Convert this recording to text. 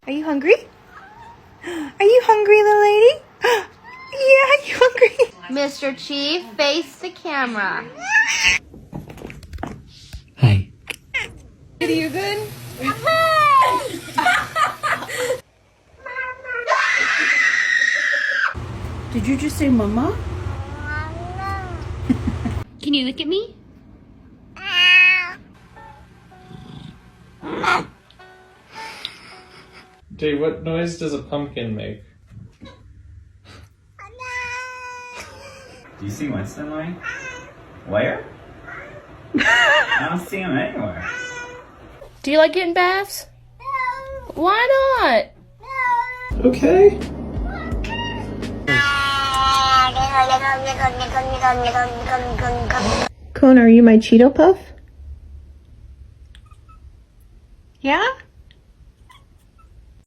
Are you hungry? Are you hungry, little lady? Yeah, are you hungry? Mr. Chief, face the camera. Hi. Are you good? Did you just say mama? Can you look at me? Jay, what noise does a pumpkin make? Do you see Winston, Louie? Where? I don't see him anywhere. Do you like getting baths? Why not? Okay. Kona, are you my Cheeto Puff? Yeah?